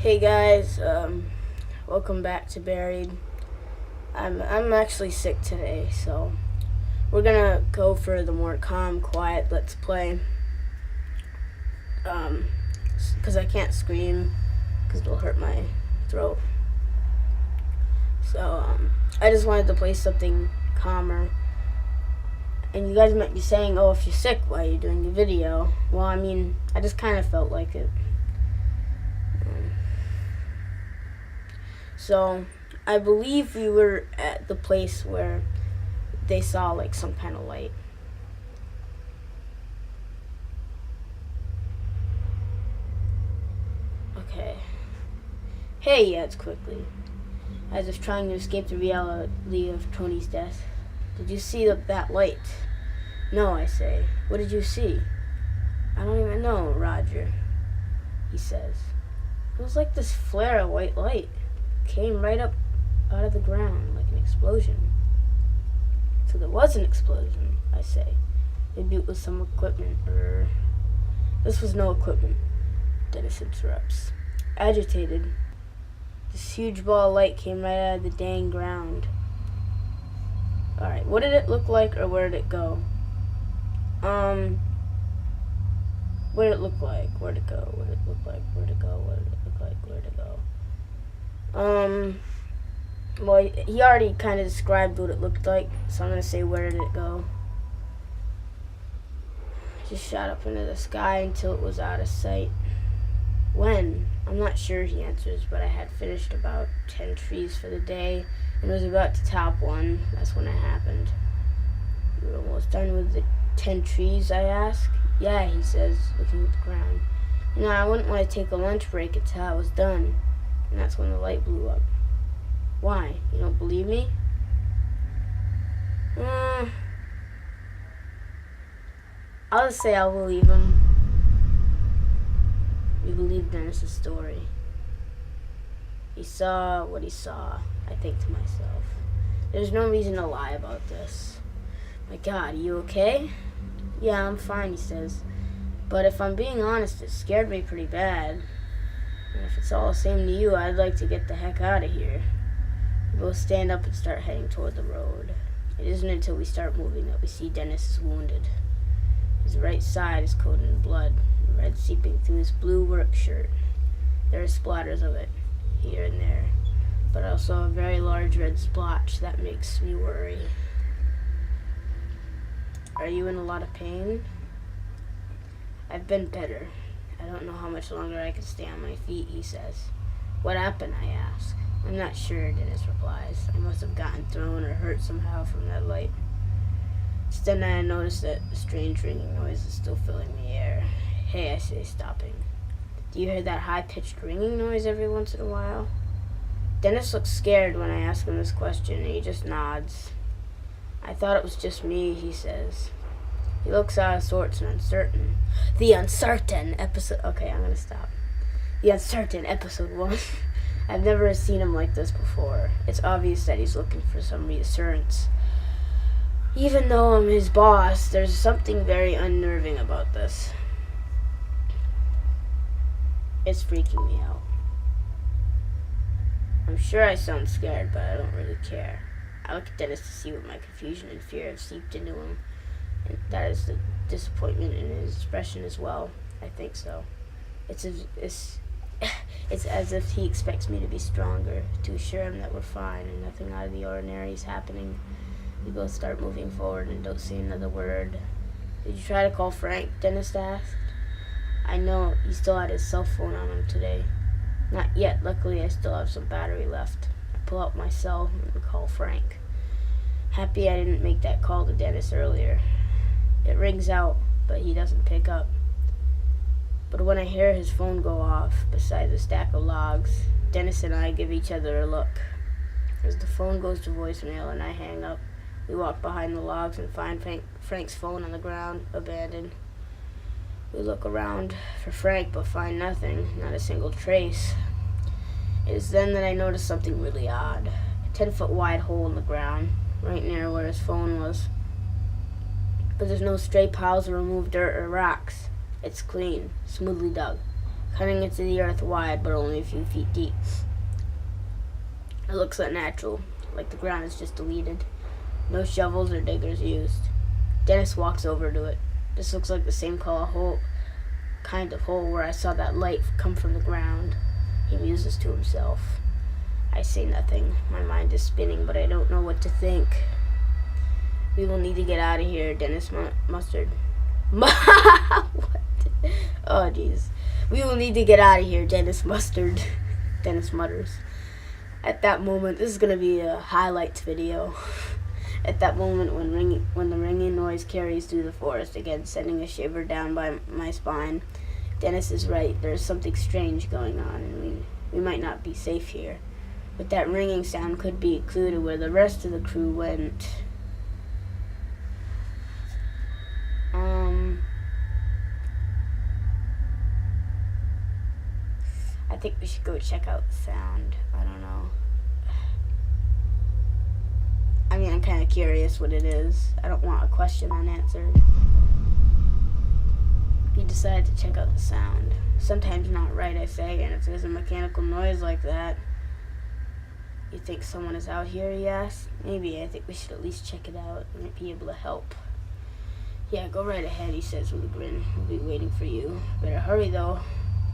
Hey guys, welcome back to Buried. I'm actually sick today, so we're gonna go for the more calm, quiet let's play. Because I can't scream, because it'll hurt my throat. So I just wanted to play something calmer. And you guys might be saying, "Oh, if you're sick, why are you doing the video?" Well, I mean, I just kind of felt like it. So, I believe we were at the place where they saw like some kind of light. Okay. Hey, he adds quickly, as if trying to escape the reality of Tony's death. Did you see that light? No, I say. What did you see? I don't even know, Roger, he says. It was like this flare of white light. Came right up out of the ground like an explosion. So there was an explosion, I say. Maybe it was some equipment, or... This was no equipment, Dennis interrupts. Agitated, this huge ball of light came right out of the dang ground. Alright, what did it look like, or where did it go? What did it look like? Where'd it go? What did it look like? Where'd it go? What did it look like? Where'd it go? Well, he already kind of described what it looked like, so I'm going to say, where did it go? It just shot up into the sky until it was out of sight. When? I'm not sure, he answers, but I had finished about 10 trees for the day and was about to top one. That's when it happened. You were almost done with the 10 trees, I ask. Yeah, he says, looking at the ground. You know, I wouldn't want to take a lunch break until I was done. And that's when the light blew up. Why? You don't believe me? I'll just say I'll believe him. We believe Dennis's story. He saw what he saw, I think to myself. There's no reason to lie about this. My God, are you okay? Yeah, I'm fine, he says. But if I'm being honest, it scared me pretty bad. And if it's all the same to you, I'd like to get the heck out of here. We both stand up and start heading toward the road. It isn't until we start moving that we see Dennis is wounded. His right side is coated in blood, red seeping through his blue work shirt. There are splatters of it, here and there, but also a very large red splotch that makes me worry. Are you in a lot of pain? I've been better. I don't know how much longer I can stay on my feet, he says. What happened, I ask. I'm not sure, Dennis replies. I must have gotten thrown or hurt somehow from that light. Instead, I noticed that a strange ringing noise is still filling the air. Hey, I say, stopping. Do you hear that high-pitched ringing noise every once in a while? Dennis looks scared when I ask him this question, and he just nods. I thought it was just me, he says. He looks out of sorts and uncertain. The uncertain episode... Okay, I'm gonna stop. The uncertain episode 1. I've never seen him like this before. It's obvious that he's looking for some reassurance. Even though I'm his boss, there's something very unnerving about this. It's freaking me out. I'm sure I sound scared, but I don't really care. I look at Dennis to see what my confusion and fear have seeped into him. And that is the disappointment in his expression as well. I think so. It's as if he expects me to be stronger, to assure him that we're fine and nothing out of the ordinary is happening. We both start moving forward and don't say another word. Did you try to call Frank? Dennis asked. I know he still had his cell phone on him today. Not yet. Luckily, I still have some battery left. I pull out my cell and call Frank. Happy I didn't make that call to Dennis earlier. It rings out, but he doesn't pick up. But when I hear his phone go off beside the stack of logs, Dennis and I give each other a look. As the phone goes to voicemail and I hang up, we walk behind the logs and find Frank's phone on the ground, abandoned. We look around for Frank, but find nothing, not a single trace. It is then that I notice something really odd. A 10-foot wide hole in the ground, right near where his phone was. But there's no stray piles of removed dirt or rocks. It's clean, smoothly dug. cutting into the earth wide but only a few feet deep. It looks unnatural, like the ground is just deleted. No shovels or diggers used. Dennis walks over to it. This looks like the same kind of hole where I saw that light come from the ground. He muses to himself. I say nothing. My mind is spinning, but I don't know what to think. We will need to get out of here, Dennis muttered. What? Oh, jeez. We will need to get out of here, Dennis mutters. At that moment, this is going to be a highlights video. At that moment, when the ringing noise carries through the forest again, sending a shiver down by my spine, Dennis is right. There is something strange going on, and we might not be safe here. But that ringing sound could be a clue to where the rest of the crew went. I think we should go check out the sound. I don't know. I mean, I'm kind of curious what it is. I don't want a question unanswered. We decided to check out the sound. Sometimes not right, I say, and if there's a mechanical noise like that, you think someone is out here, he asks? Maybe. I think we should at least check it out. We might be able to help. Yeah, go right ahead, he says with a grin. We'll be waiting for you. Better hurry, though.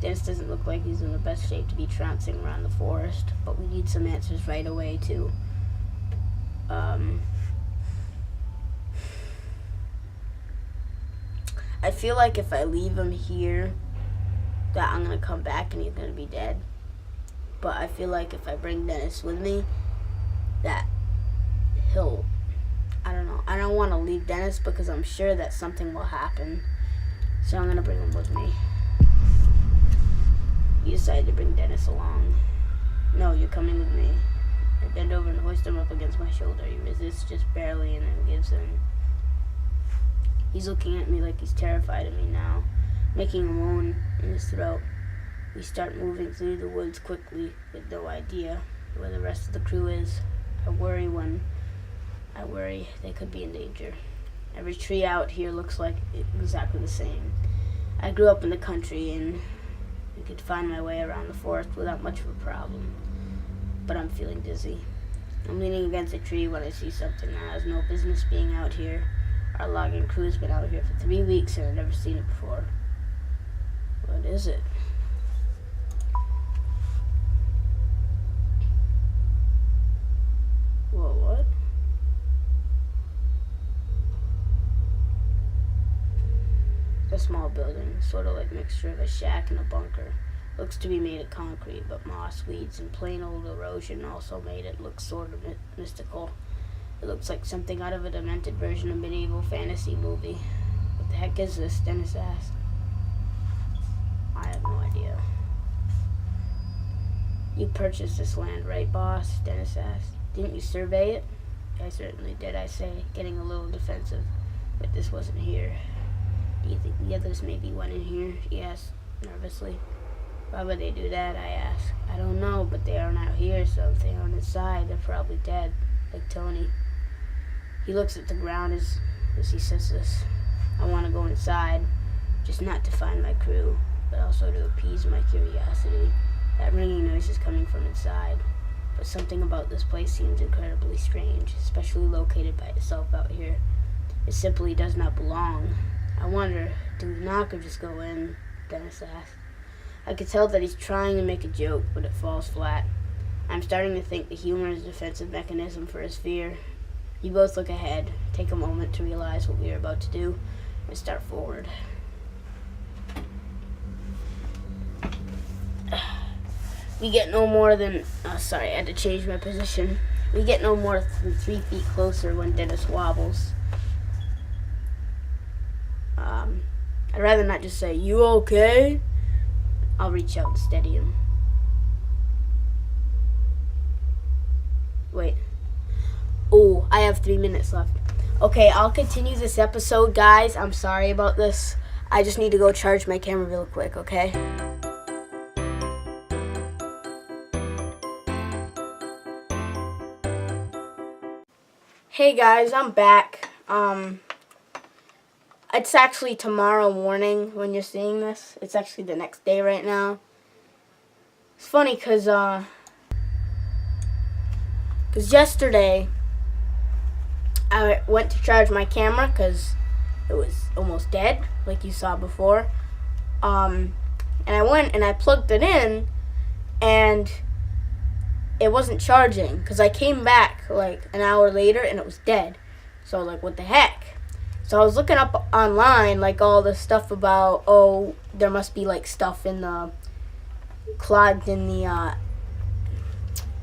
Dennis doesn't look like he's in the best shape to be trouncing around the forest, but we need some answers right away, too. I feel like if I leave him here, that I'm going to come back and he's going to be dead. But I feel like if I bring Dennis with me, that he'll... I don't know. I don't want to leave Dennis because I'm sure that something will happen. So I'm going to bring him with me. You decided to bring Dennis along. No, you're coming with me. I bend over and hoist him up against my shoulder. He resists just barely and then gives in. He's looking at me like he's terrified of me now, making a moan in his throat. We start moving through the woods quickly with no idea where the rest of the crew is. I worry they could be in danger. Every tree out here looks like exactly the same. I grew up in the country and I could find my way around the forest without much of a problem. But I'm feeling dizzy. I'm leaning against a tree when I see something that has no business being out here. Our logging crew has been out here for 3 weeks and I've never seen it before. What is it? Whoa, what? It's a small building, sort of like a mixture of a shack and a bunker. Looks to be made of concrete, but moss, weeds, and plain old erosion also made it look sort of mystical. It looks like something out of a demented version of a medieval fantasy movie. What the heck is this? Dennis asked. I have no idea. You purchased this land, right, boss? Dennis asked. Didn't you survey it? I certainly did, I say, getting a little defensive. But this wasn't here. Do you think the others maybe went in here? He asked nervously. Why would they do that? I asked. I don't know, but they aren't out here, so if they aren't inside, they're probably dead, like Tony. He looks at the ground as he says this. I want to go inside, just not to find my crew, but also to appease my curiosity. That ringing noise is coming from inside, but something about this place seems incredibly strange, especially located by itself out here. It simply does not belong. I wonder, do we knock or just go in? Dennis asked. I could tell that he's trying to make a joke, but it falls flat. I'm starting to think the humor is a defensive mechanism for his fear. You both look ahead, take a moment to realize what we are about to do, and start forward. We get no more than... sorry, I had to change my position. We get no more than 3 feet closer when Dennis wobbles. I'd rather not just say, "You okay?" I'll reach out and steady him. Wait. Oh, I have 3 minutes left. Okay, I'll continue this episode, guys. I'm sorry about this. I just need to go charge my camera real quick, okay? Hey guys, I'm back. It's actually tomorrow morning when you're seeing this. It's actually the next day right now. It's funny because yesterday I went to charge my camera because it was almost dead, like you saw before. And I went and I plugged it in, and it wasn't charging because I came back like an hour later and it was dead. So like, what the heck? So I was looking up online like all this stuff about, oh, there must be like stuff in the clogged in the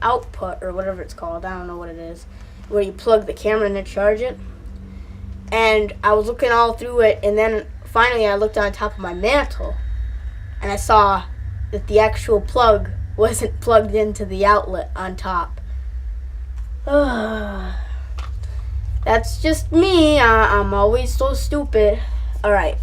output or whatever it's called. I don't know what it is, where you plug the camera in to charge it. And I was looking all through it, and then finally I looked on top of my mantle and I saw that the actual plug wasn't plugged into the outlet on top. That's just me. I'm always so stupid. Alright,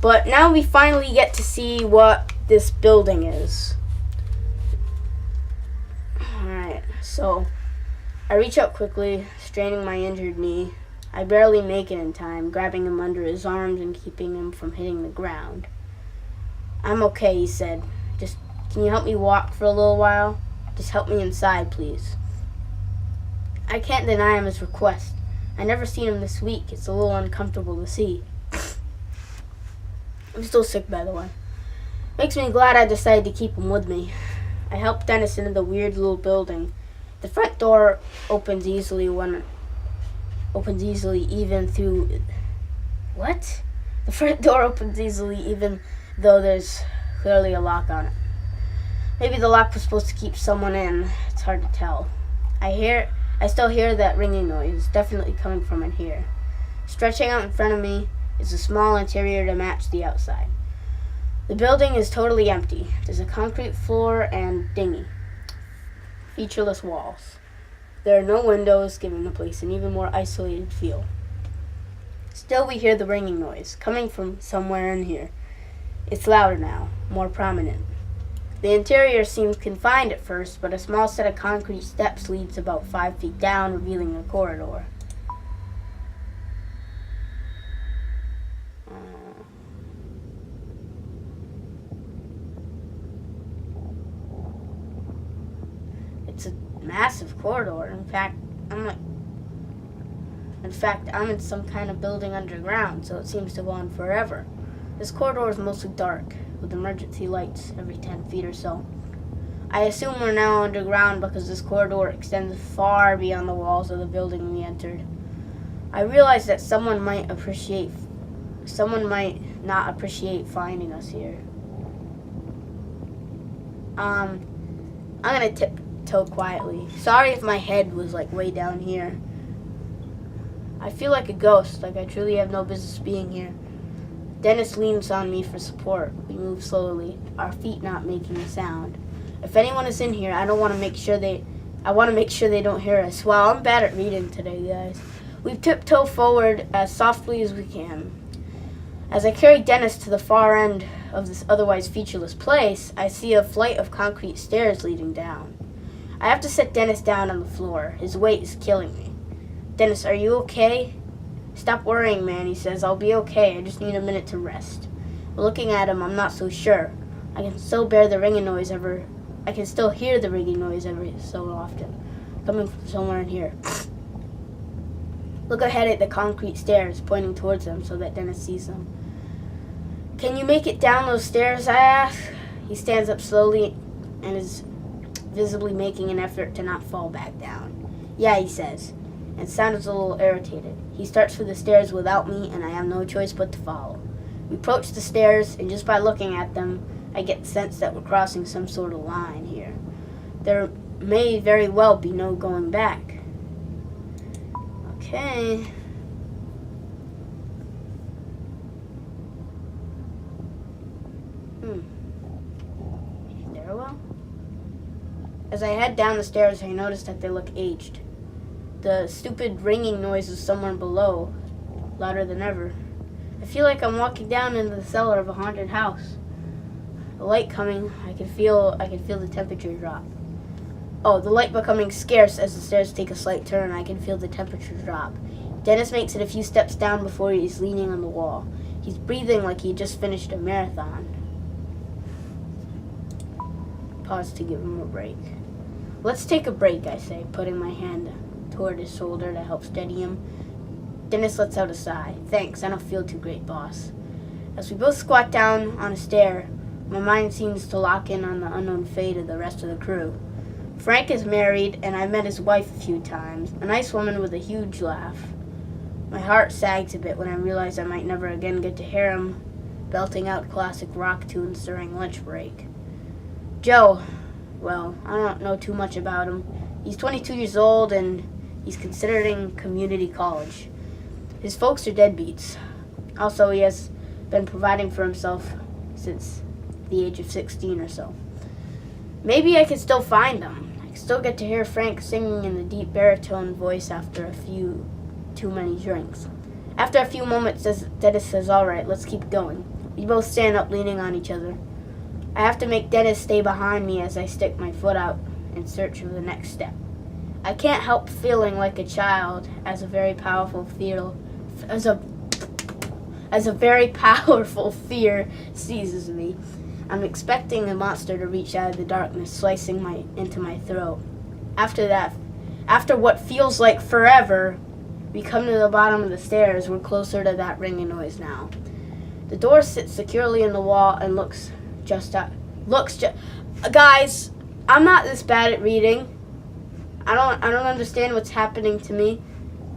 but now we finally get to see what this building is. Alright, so I reach out quickly, straining my injured knee. I barely make it in time, grabbing him under his arms and keeping him from hitting the ground. I'm okay, he said. Just, can you help me walk for a little while? Just help me inside, please. I can't deny him his request. I never seen him this week. It's a little uncomfortable to see. I'm still sick, by the way. Makes me glad I decided to keep him with me. I helped Dennis into the weird little building. The front door opens easily even through... What? The front door opens easily even though there's clearly a lock on it. Maybe the lock was supposed to keep someone in. It's hard to tell. I still hear that ringing noise, definitely coming from in here. Stretching out in front of me is a small interior to match the outside. The building is totally empty. There's a concrete floor and dingy, featureless walls. There are no windows, giving the place an even more isolated feel. Still, we hear the ringing noise, coming from somewhere in here. It's louder now, more prominent. The interior seems confined at first, but a small set of concrete steps leads about 5 feet down, revealing a corridor. It's a massive corridor. In fact, I'm in some kind of building underground, so it seems to go on forever. This corridor is mostly dark, with emergency lights every 10 feet or so. I assume we're now underground because this corridor extends far beyond the walls of the building we entered. I realize that someone might not appreciate finding us here. I'm gonna tiptoe quietly. Sorry if my head was like way down here. I feel like a ghost, like I truly have no business being here. Dennis leans on me for support. We move slowly, our feet not making a sound. If anyone is in here, I want to make sure they don't hear us. Wow, I'm bad at reading today, guys. We tiptoe forward as softly as we can. As I carry Dennis to the far end of this otherwise featureless place, I see a flight of concrete stairs leading down. I have to set Dennis down on the floor. His weight is killing me. Dennis, are you okay? Stop worrying, man, he says. I'll be okay. I just need a minute to rest. But looking at him, I'm not so sure. I can still hear the ringing noise every so often, coming from somewhere in here. Look ahead at the concrete stairs, pointing towards them so that Dennis sees them. Can you make it down those stairs, I ask? He stands up slowly and is visibly making an effort to not fall back down. Yeah, he says, and sounds a little irritated. He starts for the stairs without me, and I have no choice but to follow. We approach the stairs, and just by looking at them, I get the sense that we're crossing some sort of line here. There may very well be no going back. Okay. Stairwell? As I head down the stairs, I notice that they look aged. The stupid ringing noise is somewhere below, louder than ever. I feel like I'm walking down into the cellar of a haunted house. The light coming, I can feel the temperature drop. Oh, the light becoming scarce as the stairs take a slight turn. I can feel the temperature drop. Dennis makes it a few steps down before he's leaning on the wall. He's breathing like he just finished a marathon. Pause to give him a break. Let's take a break, I say, putting my hand toward his shoulder to help steady him. Dennis lets out a sigh. Thanks, I don't feel too great, boss. As we both squat down on a stair, my mind seems to lock in on the unknown fate of the rest of the crew. Frank is married, and I've met his wife a few times, a nice woman with a huge laugh. My heart sags a bit when I realize I might never again get to hear him belting out classic rock tunes during lunch break. Joe, well, I don't know too much about him. He's 22 years old, and he's considering community college. His folks are deadbeats. Also, he has been providing for himself since the age of 16 or so. Maybe I could still find him. I could still get to hear Frank singing in the deep baritone voice after a few too many drinks. After a few moments, Dennis says, all right, let's keep going. We both stand up leaning on each other. I have to make Dennis stay behind me as I stick my foot out in search of the next step. I can't help feeling like a child as a very powerful fear seizes me. I'm expecting the monster to reach out of the darkness, slicing into my throat. After what feels like forever, we come to the bottom of the stairs. We're closer to that ringing noise now. The door sits securely in the wall and Guys, I'm not this bad at reading. I don't understand what's happening to me.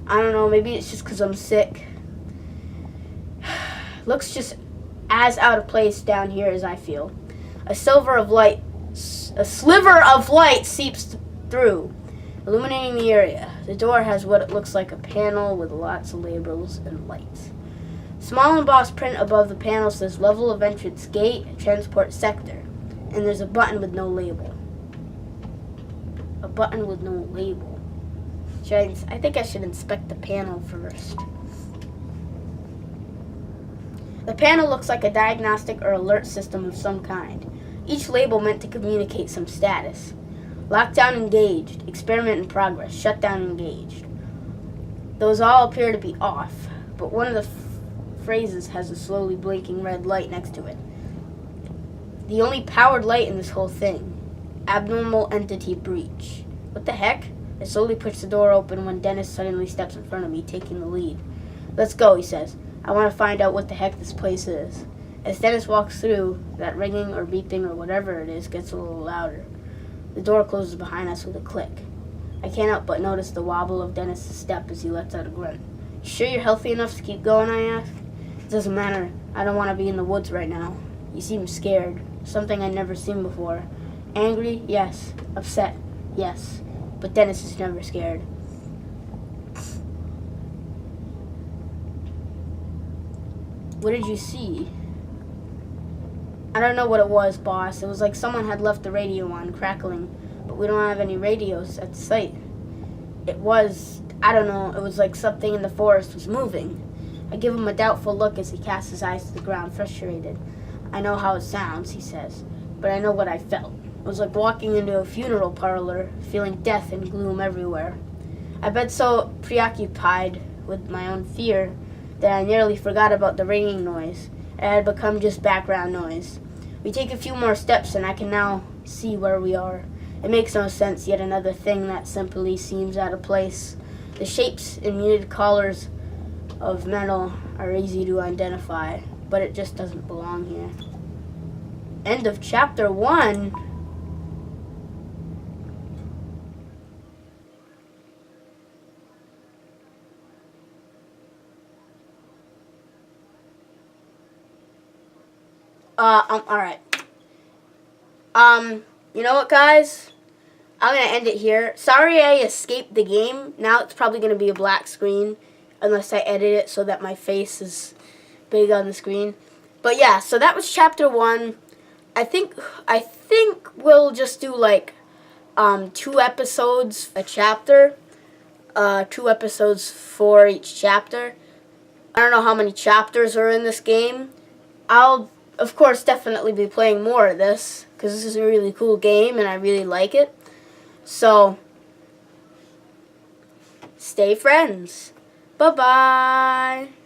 I don't know, maybe it's just because I'm sick. Looks just as out of place down here as I feel. A sliver of light seeps through, illuminating the area. The door has what it looks like a panel with lots of labels and lights. Small embossed print above the panel says level of entrance gate, transport sector, and there's a button with no label. A button with no label. I think I should inspect the panel first. The panel looks like a diagnostic or alert system of some kind. Each label meant to communicate some status. Lockdown engaged, experiment in progress, shutdown engaged. Those all appear to be off, but one of the phrases has a slowly blinking red light next to it. The only powered light in this whole thing. Abnormal entity breach. What the heck? I slowly push the door open when Dennis suddenly steps in front of me, taking the lead. Let's go, he says. I want to find out what the heck this place is. As Dennis walks through, that ringing or beeping or whatever it is gets a little louder. The door closes behind us with a click. I can't help but notice the wobble of Dennis' step as he lets out a grunt. You sure you're healthy enough to keep going, I ask? It doesn't matter. I don't want to be in the woods right now. You seem scared. Something I'd never seen before. Angry? Yes. Upset? Yes. But Dennis is never scared. What did you see? I don't know what it was, boss. It was like someone had left the radio on, crackling. But we don't have any radios at the site. It was like something in the forest was moving. I give him a doubtful look as he casts his eyes to the ground, frustrated. I know how it sounds, he says, but I know what I felt. It was like walking into a funeral parlor, feeling death and gloom everywhere. I've been so preoccupied with my own fear that I nearly forgot about the ringing noise. It had become just background noise. We take a few more steps and I can now see where we are. It makes no sense, yet another thing that simply seems out of place. The shapes and muted colors of metal are easy to identify, but it just doesn't belong here. End of chapter 1. Alright. You know what, guys? I'm gonna end it here. Sorry I escaped the game. Now it's probably gonna be a black screen, unless I edit it so that my face is big on the screen. But yeah, so that was chapter 1. I think we'll just do like 2 episodes a chapter. 2 episodes for each chapter. I don't know how many chapters are in this game. I'll, of course, definitely be playing more of this, because this is a really cool game and I really like it. So, stay friends. Bye-bye.